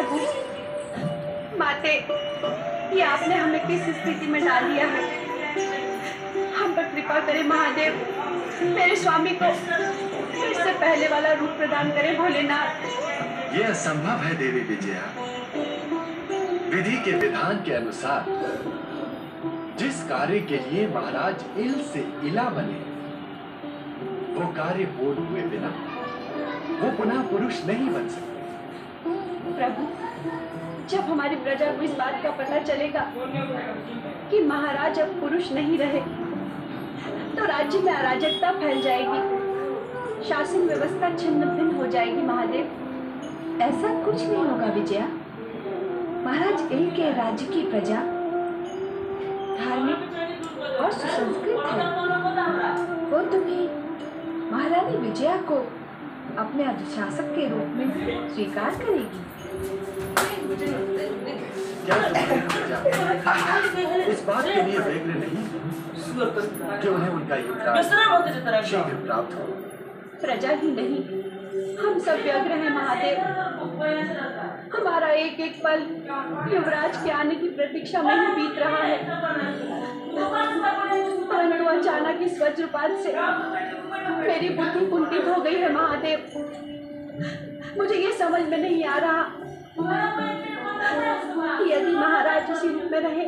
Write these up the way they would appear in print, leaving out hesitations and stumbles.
प्रभु, माते, ये आपने हमें किस स्थिति में डाल दिया है? हम पर कृपा करें महादेव, मेरे स्वामी को फिर से पहले वाला रूप प्रदान करें भोलेनाथ। ये असंभव है देवी विजया। विधि के विधान के अनुसार जिस कार्य के लिए महाराज इल से इला बने, वो कार्य पूर्ण हुए बिना वो पुनः पुरुष नहीं बन सकते। प्रभु, जब हमारी प्रजा को इस बात का पता चलेगा कि महाराज अब पुरुष नहीं रहे, तो राज्य में अराजकता फैल जाएगी, शासन व्यवस्था छिन्न भिन्न हो जाएगी। महादेव, ऐसा कुछ नहीं होगा विजया। महाराज इल के राज्य की प्रजा धार्मिक और सुसंस्कृत है। वो तुम्हें महारानी विजया को अपने अधिशासक के रूप में स्वीकार करेगी। क्या इस बात के लिए व्यग्र नहीं कि उन्हें उनका युवराज शीघ्र प्राप्त हो? प्रजा ही नहीं, हम सब व्यग्र हैं महादेव। हमारा एक एक पल युवराज के आने की प्रतीक्षा में ही बीत रहा है, परंतु अचानक इस वज्रपात से मेरी बुद्धि कुंठित हो गई है महादेव। मुझे ये समझ में नहीं आ रहा कि यदि महाराज उसी रूप में रहे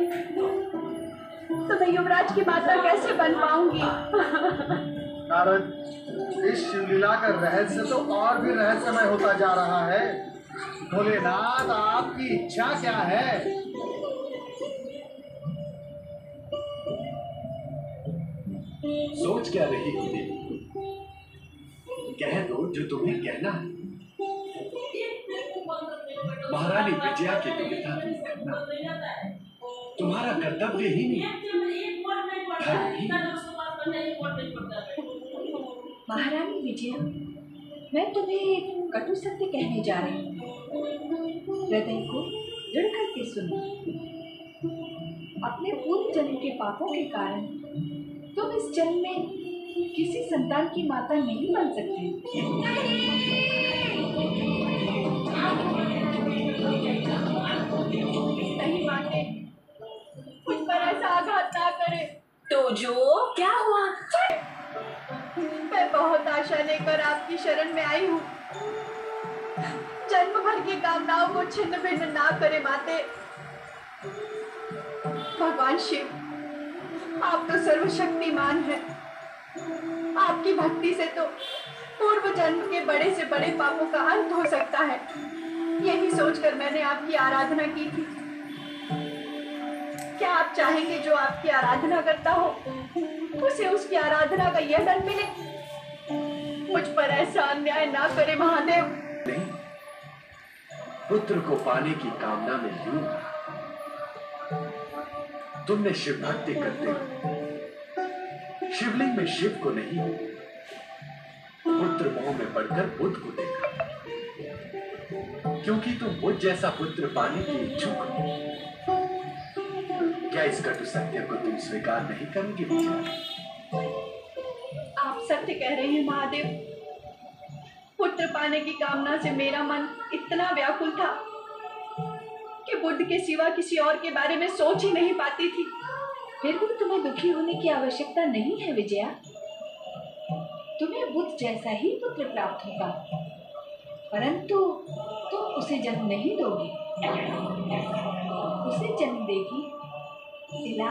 तो मैं युवराज की माता कैसे बन पाऊंगी? नारद, इस शिवलीला का रहस्य तो और भी रहस्यमय होता जा रहा है। भोलेनाथ, आपकी इच्छा क्या है? सोच क्या रही हो देवी? कह दो जो तुम्हें कहना है। महारानी विजया की दुविधा दूर करना तुम्हारा कर्तव्य ही नहीं, धर्म ही। महारानी विजया, मैं तुम्हें एक कटु सत्य कहने जा रही हूँ। हृदय को दृढ़ करके सुनो। अपने पूर्व जन्म के पापों के कारण तुम इस जन्म में किसी संतान की माता नहीं बन सकते। नहीं माते, मुझ पर ऐसा आघात ना करे। तो जो क्या हुआ? मैं बहुत आशा लेकर आपकी शरण में आई हूँ। जन्म भर की कामनाओं को छिन्न भिन्न ना करे माते। भगवान शिव, आप तो सर्वशक्तिमान हैं। आपकी भक्ति से तो पूर्व जन्म के बड़े से बड़े पापों का अंत हो सकता है। यही सोचकर मैंने आपकी आराधना की थी। क्या आप चाहेंगे जो आपकी आराधना करता हो उसे उसकी आराधना का यह दंड मिले? मुझ पर ऐसा अन्याय ना करे महादेव। नहीं, पुत्र को पाने की कामना में यूं तुमने शिव भक्ति करते हुए शिवलिंग में शिव को नहीं, पुत्र मोह में पड़कर बुद्ध को देखा, क्योंकि तुम बुद्ध जैसा पुत्र पाने की इच्छुक हो। क्या इस कटु सत्य को तुम स्वीकार नहीं करोगे विजया? आप सत्य कह रहे हैं महादेव। पुत्र पाने की कामना से मेरा मन इतना व्याकुल था कि बुद्ध के सिवा किसी और के बारे में सोच ही नहीं पाती थी। फिर भी तुम्हें दुखी होने की आवश्यकता नहीं है विजया। तुम्हें बुद्ध जैसा ही पुत्र प्राप्त होगा, परंतु तुम उसे जन्म नहीं दोगे। उसे जन्म देगी इला।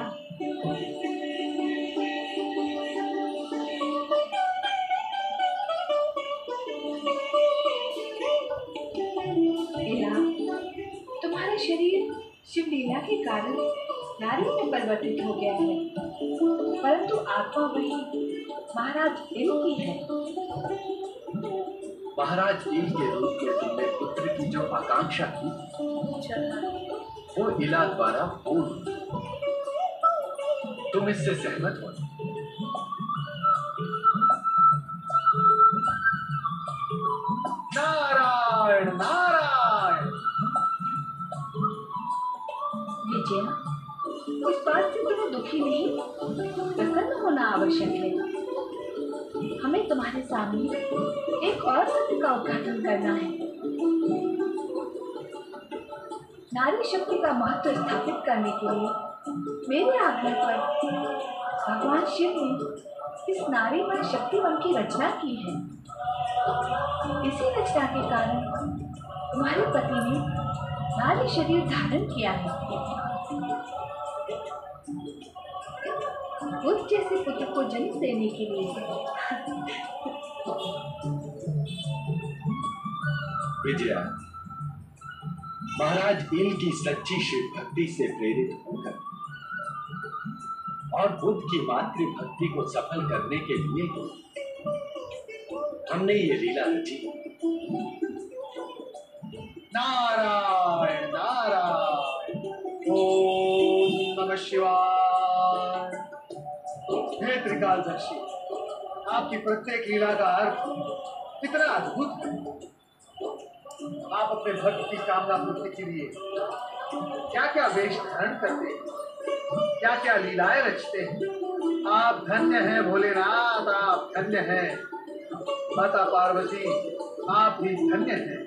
इला, तुम्हारा शरीर शिवलीला के कारण नारी में परिवर्तित हो गया है, परंतु आत्मा वही महाराज इल की है। महाराज इल के रूप में तुमने पुत्र की जो आकांक्षा की वो इला द्वारा पूर्ण। तुम इससे सहमत हो? नारायण नारायण। विजया, उस बात से तुम्हें दुखी नहीं, प्रसन्न होना आवश्यक है। हमें तुम्हारे सामने एक और सत्य का उद्घाटन करना है। नारी शक्ति का महत्व स्थापित करने के लिए मेरे आग्रह पर भगवान शिव ने इस नारीमय शक्तिवन की रचना की है। इसी रचना के कारण तुम्हारे पति ने नारी शरीर धारण किया है। बुद्ध जैसे पुत्र को जन्म देने के लिए विजया, महाराज इल की सच्ची शिव भक्ति से प्रेरित होकर और बुद्ध की मातृ भक्ति को सफल करने के लिए हमने ये लीला रची। नारायण नारायण, ओम नमः शिवाय। हे त्रिकालदर्शी, आपकी प्रत्येक लीला का अर्थ कितना अद्भुत है। आप अपने भक्त की कामना पूर्ति के लिए क्या क्या वेश धारण करते हैं, क्या क्या लीलाएं रचते हैं। आप धन्य हैं भोलेनाथ, आप धन्य हैं। माता पार्वती, आप भी धन्य हैं।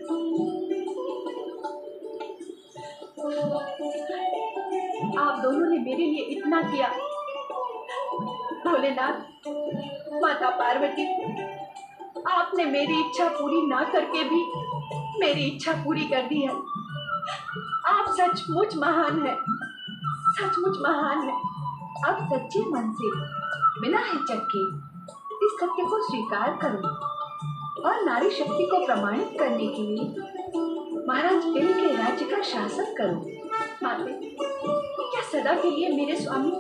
आप दोनों ने मेरे लिए इतना किया। भोलेनाथ, माता पार्वती, आपने मेरी इच्छा पूरी ना करके भी मेरी इच्छा पूरी कर दी है। आप सचमुच महान हैं, सचमुच महान हैं। अब सच्चे मन से बिना हिचक के इस सत्य को स्वीकार करो और नारी शक्ति को प्रमाणित करने के लिए महाराज इल के राज्य का शासन करो। माते, क्या सदा के लिए मेरे स्वामी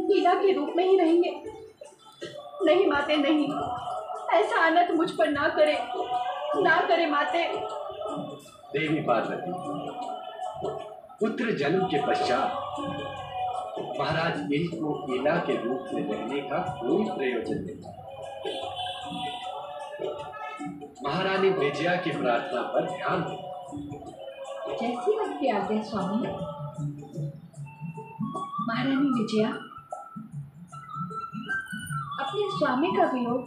हीरा के रूप में ही रहेंगे? नहीं माते, नहीं, ऐसा अनर्थ मुझ पर ना करे, ना करे माते। देवी पार्वती, पुत्र जन्म के पश्चात महाराज इल को इला के रूप में रहने का कोई प्रयोजन नहीं। महारानी विजया की प्रार्थना पर ध्यान दो। जैसी आपकी आज्ञा स्वामी। महारानी विजया, अपने स्वामी का वियोग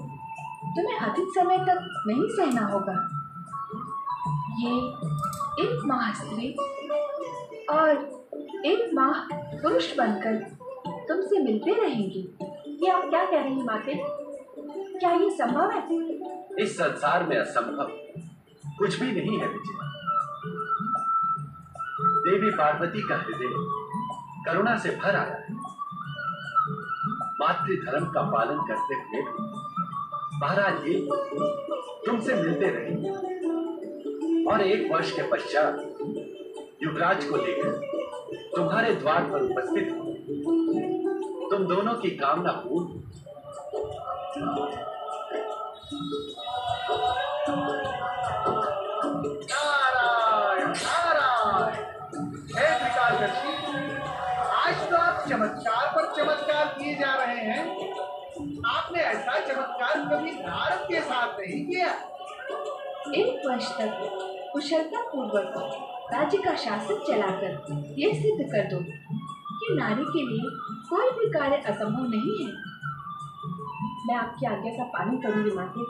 तुम्हें अधिक समय तक नहीं सहना होगा। ये एक माह स्त्री और एक माह पुरुष बनकर तुमसे मिलते रहेंगे। ये आप क्या कह रही हैं माते? क्या ये संभव है? इस संसार में असंभव कुछ भी नहीं है विजय। देवी पार्वती का हृदय करुणा से भर आया है। मातृ धर्म का पालन करते हुए महाराज जी तुमसे मिलते रहेंगे और 1 वर्ष के पश्चात युवराज को लेकर तुम्हारे द्वार पर उपस्थित हो। तुम दोनों की कामना पूर्ण। नारायण नारायण। हे त्रिकालदर्शी, आज तो आप चमत्कार पर चमत्कार किए जा रहे हैं। आपने ऐसा चमत्कार कभी नारद के साथ नहीं किया। 1 वर्ष तक कुशलता पूर्वक राज्य का शासन चलाकर ये सिद्ध कर दो कि नारी के लिए कोई भी कार्य असंभव नहीं है। मैं आपकी आज्ञा का पालन करूंगी माते।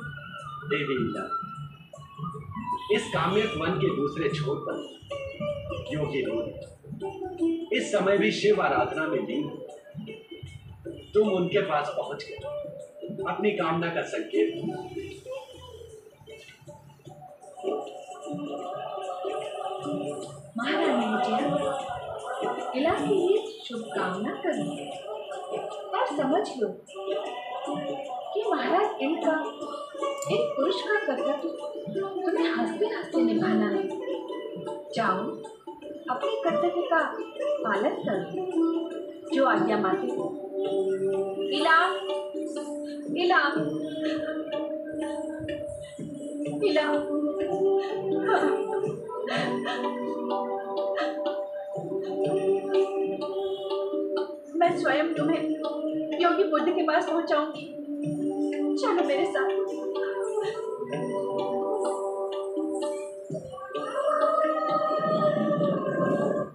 देवी लीला, इस काम्यक वन के दूसरे छोर पर योगी लोग इस समय भी शिव आराधना में लीन। तुम उनके पास पहुंच गए, अपनी कामना का संकेत। महारानी विजया, इला के लिए शुभकामना करो और समझ लो कि महाराज इनका एक पुरुष का कर्तव्य तुम्हें हंसते हंसते निभाना है। जाओ, अपने कर्तव्य का पालन करो। जो आज्ञा माते। इला, इला, इला। मैं स्वयं तुम्हें योगी बुद्ध के पास पहुंचाऊंगी। चलो मेरे साथ।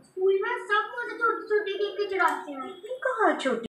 स्कूल में सब मुझे छोटी छोटी चढ़ाते हैं। कहाँ छोटी